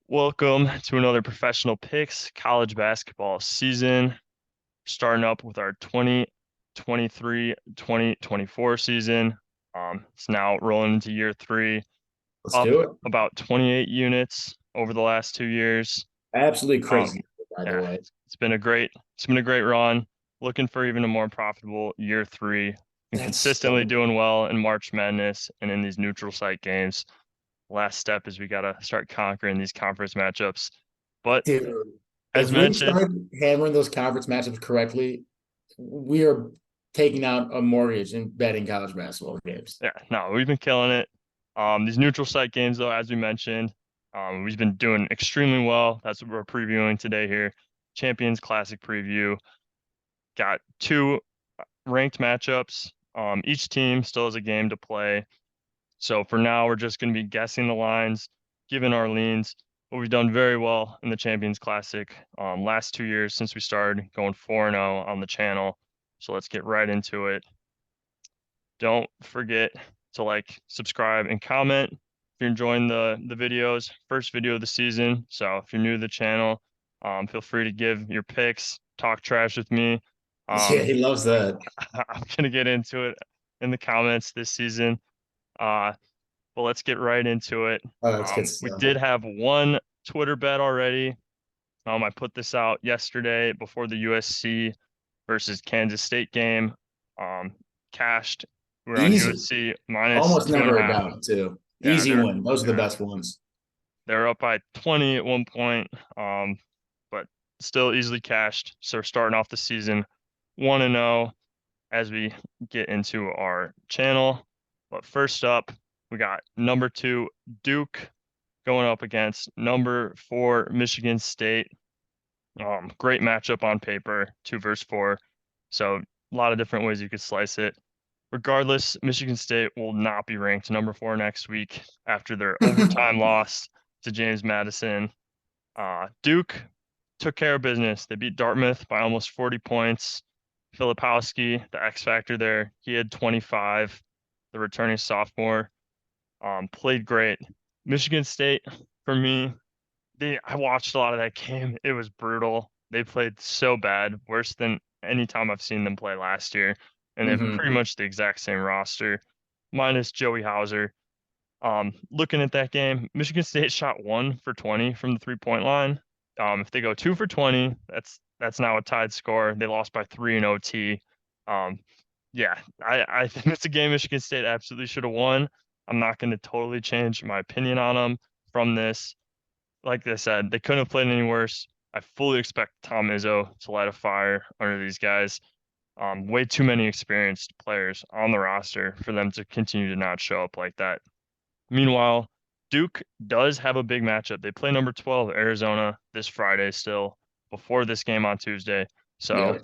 Welcome to another Professional Picks college basketball season. Starting up with our 2023-2024 season. It's now rolling into year three, Let's up do it. about 28 units over the last 2 years. Absolutely Um, crazy, by the yeah, way. it's been a great run. Looking for even a more profitable year three and That's consistently doing well in March Madness and in these neutral site games. Last step is we got to start conquering these conference matchups. But dude. as If we mentioned, start hammering those conference matchups correctly, we are taking out a mortgage and betting college basketball games. yeah, no, we've been killing it. These neutral site games, though, as we mentioned, we've been doing extremely well. That's what we're previewing today here. Champions Classic preview. Got two ranked matchups. Each team still has a game to play. So for now, we're just going to be guessing the lines, giving our leans. But we've done very well in the Champions Classic last 2 years since we started going 4-0 on the channel. So let's get right into it. Don't forget to like, subscribe, and comment if you're enjoying the videos. First video of the season. So if you're new to the channel, feel free to give your picks, talk trash with me. Yeah, Um, he loves that. I'm gonna get into it in the comments this season. Uh, but let's get right into it. Oh, that's good We stuff. did have one Twitter bet already. I put this out yesterday before the USC versus Kansas State game. Um, Cashed. We're on Easy. USC minus Almost two and never a a half. doubt, too. Yeah, Easy win. Those are the best ones. they're up by 20 at one point. But still easily cashed. So we're starting off the season 1-0 as we get into our channel. But first up, we got number 2 Duke going up against number 4 Michigan State. Great matchup on paper, 2 versus 4. So a lot of different ways you could slice it. Regardless, Michigan State will not be ranked number 4 next week after their overtime loss to James Madison. Duke took care of business. They beat Dartmouth by almost 40 points. Filipowski, the X factor there, he had 25. The returning sophomore, played great. Michigan State, for me, I watched a lot of that game. It was brutal. They played so bad, worse than any time I've seen them play last year. And they have Hmm. pretty much the exact same roster, minus Joey Hauser. Looking at that game, Michigan State shot 1 for 20 from the 3-point line. If they go 2 for 20, that's now a tied score. They lost by 3 in OT. Um, yeah, I think it's a game Michigan State absolutely should have won. I'm not going to totally change my opinion on them from this. Like I said, they couldn't have played any worse. I fully expect Tom Izzo to light a fire under these guys. Way too many experienced players on the roster for them to continue to not show up like that. Meanwhile, Duke does have a big matchup. They play number 12 Arizona this Friday still before this game on Tuesday. So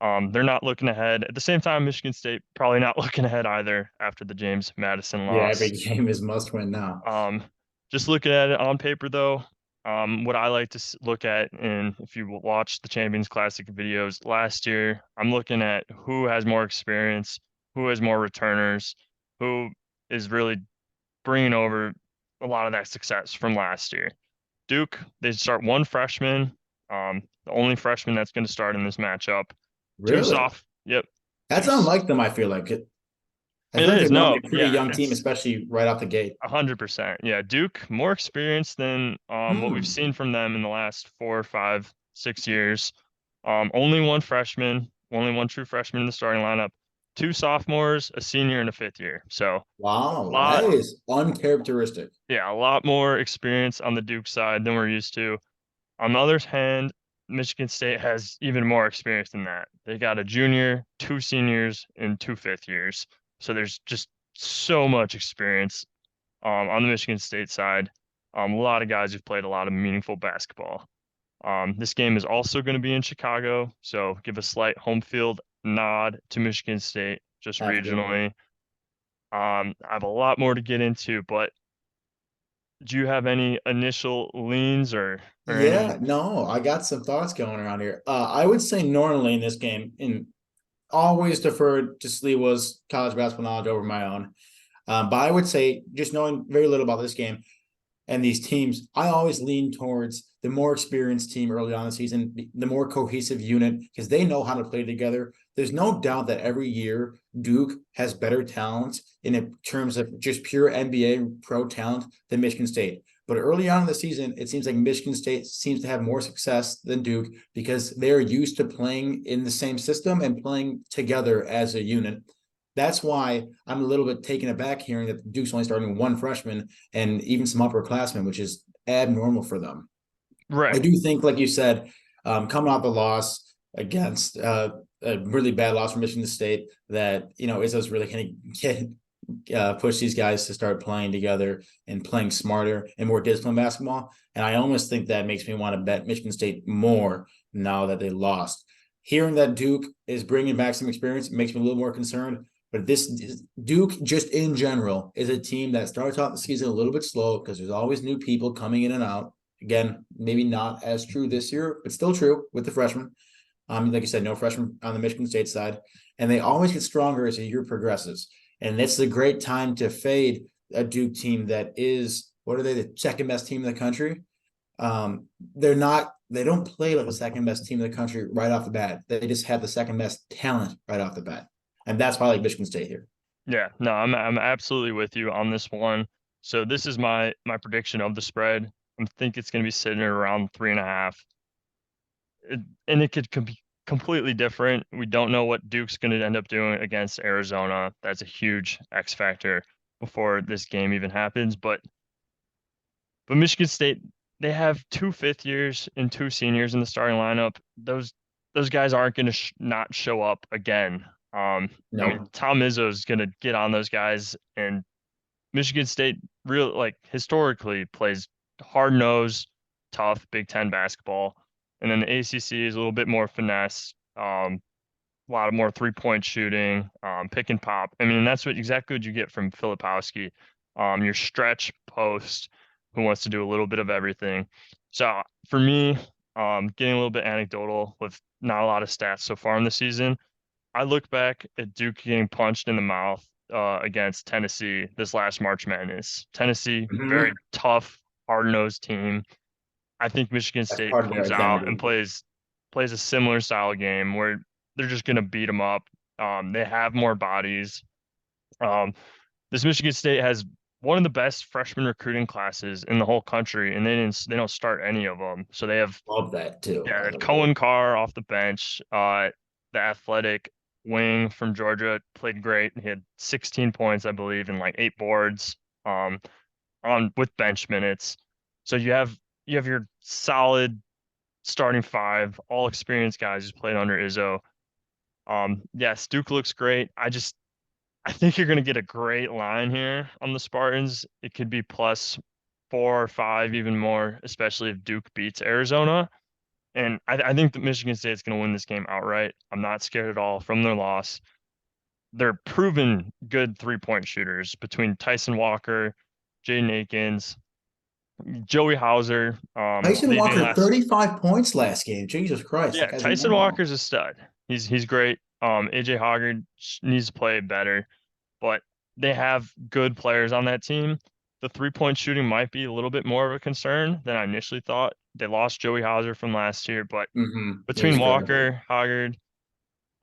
Yep. they're not looking ahead. At the same time, Michigan State probably not looking ahead either after the James Madison Yeah, every loss. game is must win now. Um, just looking at it on paper, though, what I like to look at, and if you watch the Champions Classic videos last year, I'm looking at who has more experience, who has more returners, who is really bringing over a lot of that success from last year. Duke, they start one freshman, the only freshman that's going to start in this matchup. Two Really? soft, yep, two. That's unlike them, I feel like. I It feel like they're is normally no, a pretty yeah, young team, it's especially right off the gate. 100%. Yeah, Duke more experience than what we've Hmm. seen from them in the last 4, 5, 6 years. Only one freshman, only one true freshman in the starting lineup. Two sophomores, a senior, and a fifth year. So Wow, that lot, is uncharacteristic. yeah, a lot more experience on the Duke side than we're used to. On the other hand, Michigan State has even more experience than that. They got a junior, two seniors, and two fifth years. So there's just so much experience on the Michigan State side. A lot of guys who've played a lot of meaningful basketball. This game is also going to be in Chicago, so give a slight home field nod to Michigan State just Absolutely. regionally. I have a lot more to get into, but do you have any initial leans or any? Yeah, no, I got some thoughts going around here. I would say normally in this game, and always deferred to Sliwa's college basketball knowledge over my own. But I would say, just knowing very little about this game, And these teams, I always lean towards the more experienced team early on in the season, the more cohesive unit, because they know how to play together. There's no doubt that every year Duke has better talent in terms of just pure NBA pro talent than Michigan State. But early on in the season, it seems like Michigan State seems to have more success than Duke because they're used to playing in the same system and playing together as a unit. That's why I'm a little bit taken aback hearing that Duke's only starting one freshman and even some upperclassmen, which is abnormal for them. I Right. do think, like you said, coming off the loss against a really bad loss from Michigan State, that Izzo's really going to get push these guys to start playing together and playing smarter and more disciplined basketball. And I almost think that makes me want to bet Michigan State more now that they lost. Hearing that Duke is bringing back some experience makes me a little more concerned. But this Duke, just in general, is a team that starts out the season a little bit slow because there's always new people coming in and out. Again, maybe not as true this year, but still true with the freshmen. Like you said, no freshmen on the Michigan State side, and they always get stronger as the year progresses. And it's a great time to fade a Duke team that is, what are they, the second best team in the country? They're not. They don't play like the second best team in the country right off the bat. They just have the second best talent right off the bat, and that's why I like Michigan State here. Yeah, no, I'm absolutely with you on this one. So this is my prediction of the spread. I think it's going to be sitting around 3.5. And it could be completely different. We don't know what Duke's going to end up doing against Arizona. That's a huge X factor before this game even happens. But Michigan State, they have two fifth years and two seniors in the starting lineup. Those guys aren't going to not show up again. I mean, No, Tom Izzo is going to get on those guys, and Michigan State real like historically plays hard nosed, tough Big Ten basketball, and then the ACC is a little bit more finesse, a lot of more 3-point shooting, pick and pop. I mean, that's exactly what you get from Filipowski. Your stretch post who wants to do a little bit of everything. So for me, getting a little bit anecdotal with not a lot of stats so far in the season, I look back at Duke getting punched in the mouth against Tennessee this last March Madness. Tennessee, mm-hmm. very tough, hard-nosed team. I think Michigan That's State part of comes their out and identity. plays a similar style game where they're just going to beat them up. They have more bodies. Um, this Michigan State has one of the best freshman recruiting classes in the whole country, and they don't start any of them. So they have Love that too, yeah, by they had the way. Cohen Carr off the bench. The athletic wing from Georgia played great. He had 16 points, I believe, and like 8 boards on with bench minutes. So you have your solid starting five, all experienced guys who's played under Izzo. Yes, Duke looks great. I think you're gonna get a great line here on the Spartans. It could be plus 4 or 5, even more, especially if Duke beats Arizona. And I think that Michigan State's going to win this game outright. I'm not scared at all from their loss. They're proven good 3-point shooters between Tyson Walker, Jaden Akins, Joey Hauser, Tyson leaving Walker, last. 35 points last game. Jesus Christ, that Yeah, guy's an Tyson animal. Walker's a stud. He's great. AJ Hoggard needs to play better, but they have good players on that team. The 3-point shooting might be a little bit more of a concern than I initially thought. They lost Joey Hauser from last year, but Mm-hmm. Yeah, between he's critical. Walker, Hoggard,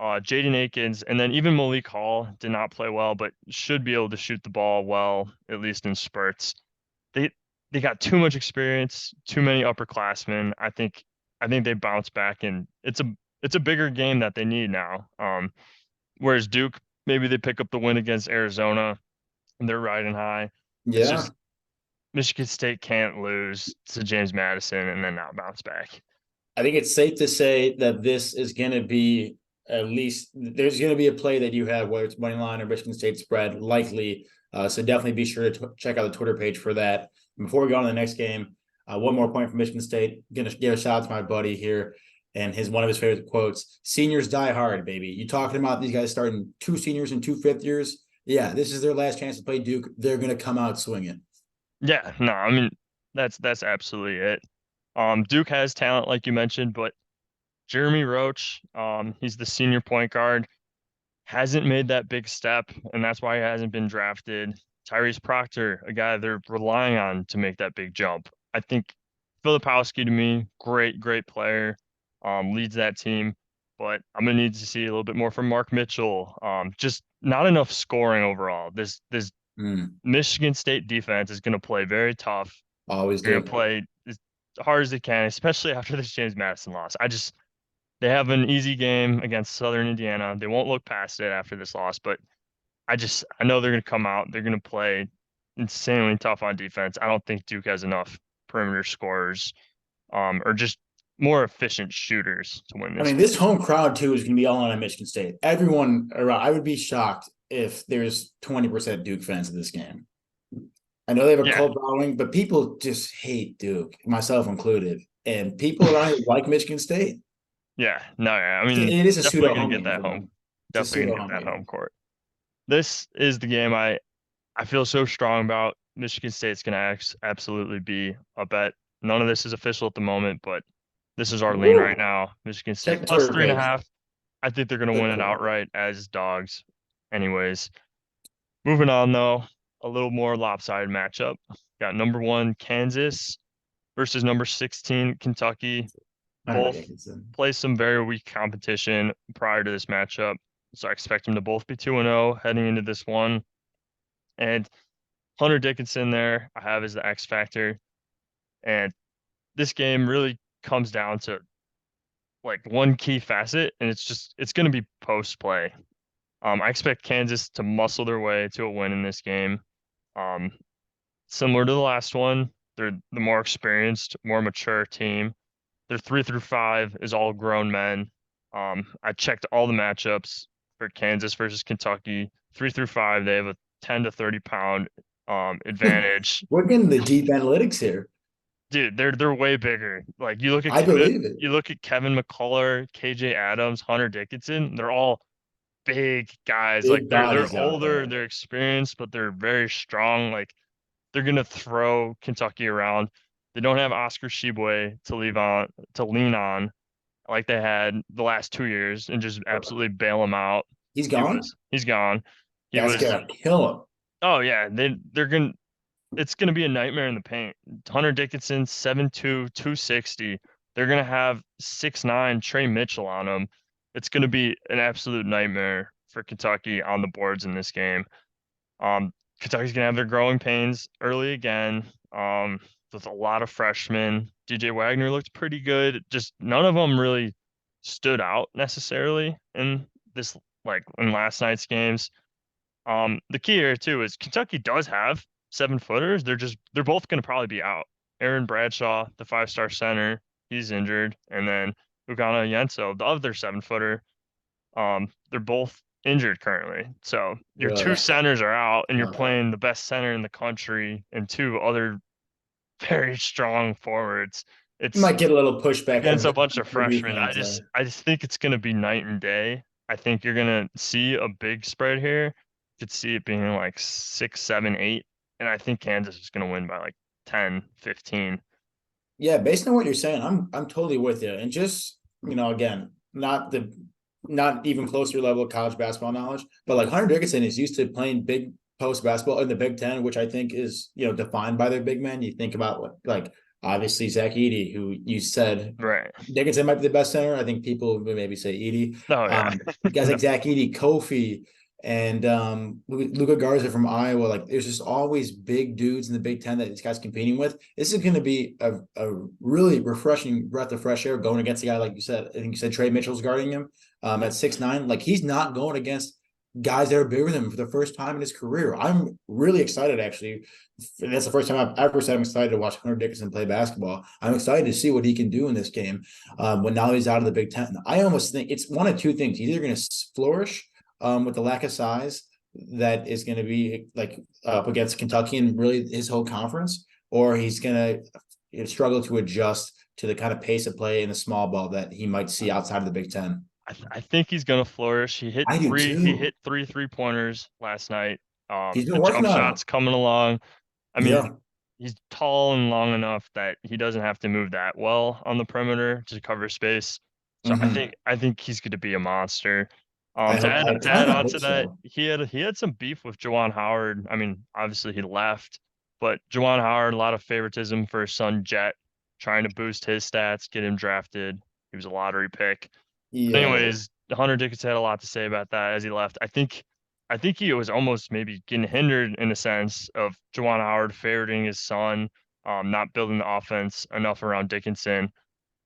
Jaden Akins, and then even Malik Hall did not play well, but should be able to shoot the ball well, at least in spurts. They they got too much experience, too many upperclassmen. I think they bounce back, and it's a bigger game that they need now. Whereas Duke, maybe they pick up the win against Arizona, and they're riding high. It's Yeah. just Michigan State can't lose to James Madison and then not bounce back. I think it's safe to say that this is going to be at least there's going to be a play that you have, whether it's money line or Michigan State spread, likely. So definitely be sure to check out the Twitter page for that. And before we go on to the next game, one more point from Michigan State. Going to give a shout out to my buddy here and his one of his favorite quotes: "Seniors die hard, baby." You talking about these guys starting two seniors and two fifth years? Yeah, this is their last chance to play Duke. They're going to come out swinging. Yeah, no, I mean that's absolutely it. Duke has talent, like you mentioned, but Jeremy Roach, he's the senior point guard, hasn't made that big step, and that's why he hasn't been drafted. Tyrese Proctor, a guy they're relying on to make that big jump. I think Filipowski to me, great player, leads that team, but I'm gonna need to see a little bit more from Mark Mitchell. Just not enough scoring overall. This Mm, Michigan State defense is gonna play very tough. always They're gonna do. play as hard as they can, especially after this James Madison loss. They have an easy game against Southern Indiana. They won't look past it after this loss, but I know they're going to come out. They're going to play insanely tough on defense. I don't think Duke has enough perimeter scorers, or just more efficient shooters to win I this mean, game. this home crowd too is going to be all on Michigan State. Everyone around, I would be shocked if there's 20% Duke fans in this game. I know they have a Yeah, cult following, but people just hate Duke, myself included. And people around here like Michigan State. yeah, no, yeah. I mean, It is a definitely pseudo going home to get game that for home. them. It's a Definitely going pseudo to get home that game. home court. This is the game I feel so strong about. Michigan State's going to absolutely be a bet. None of this is official at the moment, but this is our lean right Woo! now. Michigan Check State the plus Twitter three and a page. half. I think they're going to Good win it call. outright as dogs. Anyways, moving on though, a little more lopsided matchup. Got number one Kansas versus number 16 Kentucky. Hunter Both Dickinson. play some very weak competition prior to this matchup. So I expect them to both be 2-0 heading into this one. And Hunter Dickinson there, I have as the X factor. And this game really comes down to like one key facet, and it's going to be post play. I expect Kansas to muscle their way to a win in this game. Um, Similar to the last one, they're the more experienced, more mature team. Their 3 through 5 is all grown men. I checked all the matchups for Kansas versus Kentucky. 3 through 5, they have a 10 to 30 pound advantage. We're getting the deep analytics here. Dude, they're way bigger. Like I believe it. You look at Kevin McCullough, KJ Adams, Hunter Dickinson, they're all big guys. Like Big they're bodies out older, there. they're experienced, but they're very strong. Like they're gonna throw Kentucky around. They don't have Oscar Tshiebwe to lean on like they had the last 2 years and just absolutely bail him out. He's gone. He's gone. He That's was gonna kill him. Oh yeah, they're gonna it's gonna be a nightmare in the paint. Hunter Dickinson, 7'2", 260. They're gonna have 6'9" Trey Mitchell on them. It's gonna be an absolute nightmare for Kentucky on the boards in this game. Um, Kentucky's gonna have their growing pains early again. With a lot of freshmen. DJ Wagner looked pretty good. Just none of them really stood out necessarily in this like in last night's games. The key here too is Kentucky does have 7 footers. They're both gonna probably be out. Aaron Bradshaw, the 5-star center, he's injured, and then Ugana Yenso, the other 7 footer, they're both injured currently. So your Really, two that's centers are out, and you're tough. playing the best center in the country and two other very strong forwards. You It's might get a little pushback against from a bunch of the freshmen. defense. I just think it's gonna be night and day. I think you're gonna see a big spread here. You could see it being like 6, 7, 8. And I think Kansas is gonna win by like 10, 15. Yeah, based on what you're saying, I'm totally with you. And just again, not even closer level of college basketball knowledge, but like Hunter Dickinson is used to playing big post basketball in the Big Ten, which I think is defined by their big men. You think about like obviously Zach Edey, who you said Right. Dickinson might be the best center. I think people would maybe say Edey. Oh yeah. Guys like Zach Edey, Kofi, and Luca Garza from Iowa. Like, there's just always big dudes in the Big Ten that these guys competing with. This is going to be a really refreshing breath of fresh air going against a guy like you said. I think you said Trey Mitchell's guarding him at 6'9". Like, he's not going against guys that are bigger than him for the first time in his career. I'm really excited, actually. That's the first time I've ever said I'm excited to watch Hunter Dickinson play basketball. I'm excited to see what he can do in this game when now he's out of the Big Ten. I almost think it's one of two things. He's either going to flourish with the lack of size that is going to be like up against Kentucky and really his whole conference, or he's going to struggle to adjust to the kind of pace of play in the small ball that he might see outside of the Big Ten. I think he's gonna flourish. I do He too. hit three pointers last night. He's The been working jump on him. shot's coming along. I mean, Yeah. he's tall and long enough that he doesn't have to move that well on the perimeter to cover space. So Mm-hmm. I think he's going to be a monster. I To kind add of on hope to that, so. he had some beef with Juwan Howard. I mean, obviously he left, but Juwan Howard, a lot of favoritism for his son Jet, trying to boost his stats, get him drafted. He was a lottery pick. But Yeah, anyways, Hunter Dickinson had a lot to say about that as he left. I think he was almost maybe getting hindered in a sense of Juwan Howard favoriting his son, not building the offense enough around Dickinson.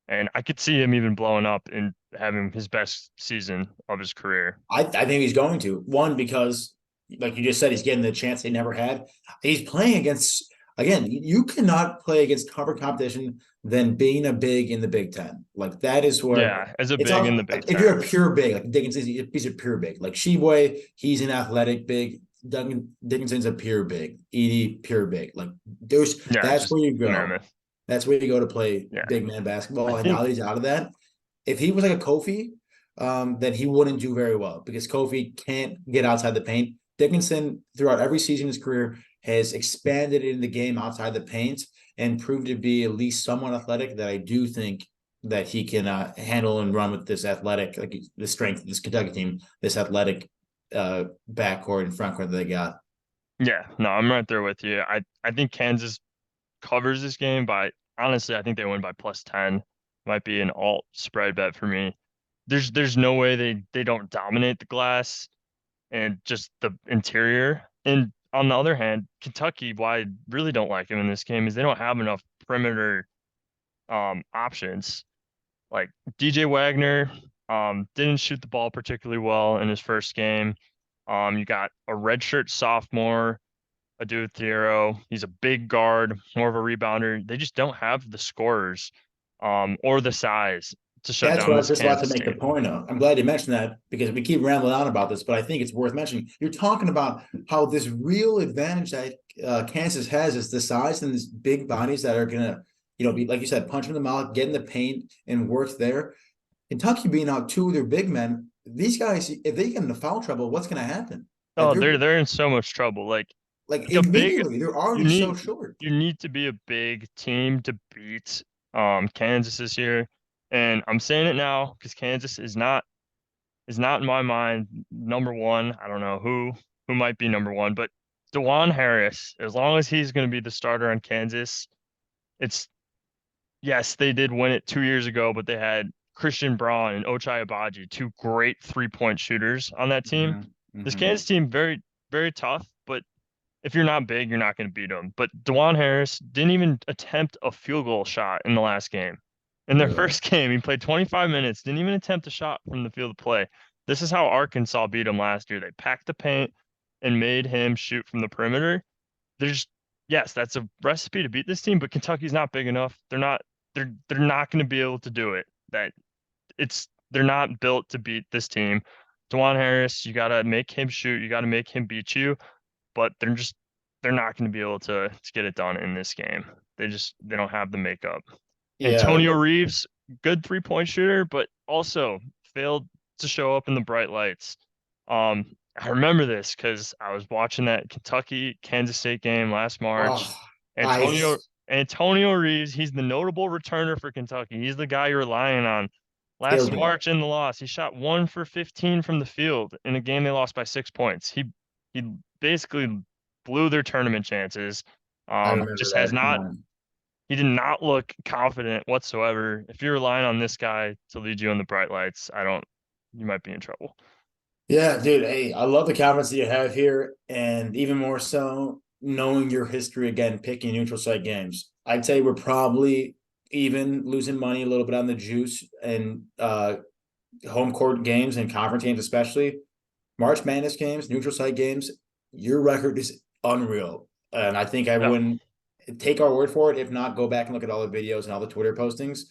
And I could see him even blowing up and having his best season of his career. I think he's going to. One, because like you just said, he's getting the chance they never had. He's playing against, again, you cannot play against tougher competition than being a big in the Big Ten. Like that is where Yeah, as a it's big in all the Big like if you're Ten. a pure big, like Dickinson, he's a pure big. Like Sheboy, he's an athletic big. Duncan Dickinson's a pure big. Edie, pure big. Like Yeah, that's just where you go. mammoth. That's where you go to play Yeah. big man I basketball. And now think that he's out of that, if he was like a Kofi, then he wouldn't do very well because Kofi can't get outside the paint. Dickinson, throughout every season of his career, has expanded in the game outside the paint and proved to be at least somewhat athletic. That I do think that he can handle and run with this athletic, like the strength of this Kentucky team, this athletic backcourt and frontcourt that they got. yeah, no, I'm right there with you. I think Kansas covers this game by honestly, I think they win by plus 10. Might be an alt spread bet for me. There's no way they don't dominate the glass and just the interior. And on the other hand, Kentucky, why I really don't like him in this game is they don't have enough perimeter options. Like DJ Wagner didn't shoot the ball particularly well in his first game. You got a redshirt sophomore, Adu Thiero. He's a big guard, more of a rebounder. They just don't have the scorers or the size to shut That's down what I was this just about to Kansas make the team. point of. I'm glad you mentioned that because we keep rambling on about this, but I think it's worth mentioning. You're talking about how this real advantage that Kansas has is the size and these big bodies that are gonna, be like you said, punch in the mouth, get in the paint, and work there. Kentucky being out two of their big men, these guys, if they get into foul trouble, what's gonna happen? Like Oh, they're in so much trouble. like Like a big immediately, they're you already so need short. you need to be a big team to beat Kansas this year. And I'm saying it now because Kansas is not in my mind number one. I don't know who might be number one, but DeJuan Harris, as long as he's going to be the starter on Kansas, it's yes, they did win it 2 years ago, but they had Christian Braun and Ochai Agbaji, two great three-point shooters on that team. Mm-hmm. This Mm-hmm. Kansas team very tough, but if you're not big, you're not going to beat them. But DeJuan Harris didn't even attempt a field goal shot in the last game. In their Really? first game, he played 25 minutes, didn't even attempt a shot from the field of play. This is how Arkansas beat them last year. They packed the paint and made him shoot from the perimeter. There's yes, that's a recipe to beat this team, but Kentucky's not big enough. They're not going to be able to do it. They're not built to beat this team. DeJuan Harris, you got to make him shoot, you got to make him beat you, but they're not going to be able to get it done in this game. They don't have the makeup. Yeah. Antonio Reeves, good three-point shooter, but also failed to show up in the bright lights. I remember this because I was watching that Kentucky Kansas State game last March. Oh, I Antonio Antonio Reeves, he's the notable returner for Kentucky. He's the guy you're relying on. Last killed it. March in the loss, he shot 1 for 15 from the field in a game they lost by 6 points. He basically blew their tournament chances. I remember Just has that. not he did not look confident whatsoever. If you're relying on this guy to lead you in the bright lights, you might be in trouble. Yeah, dude. Hey, I love the confidence that you have here, and even more so knowing your history again, picking neutral site games. I'd say we're probably even losing money a little bit on the juice and home court games and conference games, especially March Madness games, neutral site games. Your record is unreal, and I think Yeah. everyone take our word for it. If not, go back and look at all the videos and all the Twitter postings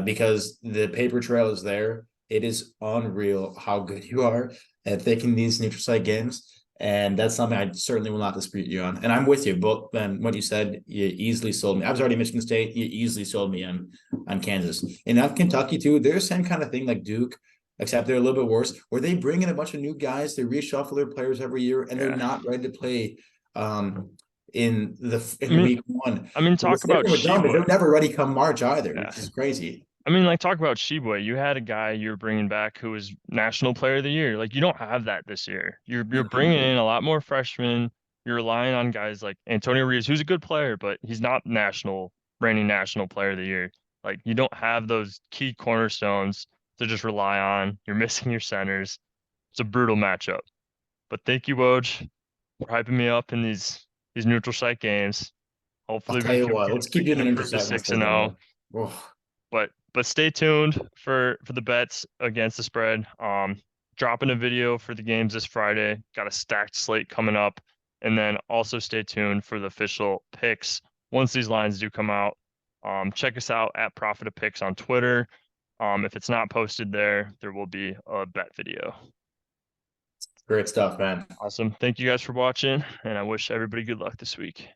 because the paper trail is there. It is unreal how good you are at picking these neutral site games. And that's something I certainly will not dispute you on. And I'm with you. Both and what you said, you easily sold me. I was already Michigan State. You easily sold me on Kansas. And on Kentucky too, they're the same kind of thing like Duke, except they're a little bit worse, where they bring in a bunch of new guys, they reshuffle their players every year, and they're Yeah. not ready to play in I mean, week one. I mean, What's talk about different with them is they're Sheboy. never ready come March either, Yeah. which is crazy. I mean, like talk about Sheboy. You had a guy you're bringing back who was National Player of the Year. Like you don't have that this year. You're bringing in a lot more freshmen. You're relying on guys like Antonio Reeves, who's a good player, but he's not reigning National Player of the Year. Like you don't have those key cornerstones to just rely on. You're missing your centers. It's a brutal matchup. But thank you, Woj, for hyping me up in these neutral site games. I'll Hopefully tell you what, let's we keep doing can the neutral improve to site ones 6 for and 0. the. Oh, But stay tuned for the bets against the spread. Dropping a video for the games this Friday. Got a stacked slate coming up, and then also stay tuned for the official picks once these lines do come out. Check us out at Profit of Picks on Twitter. If it's not posted there, there will be a bet video. great stuff, man. Awesome. Thank you guys for watching, and I wish everybody good luck this week.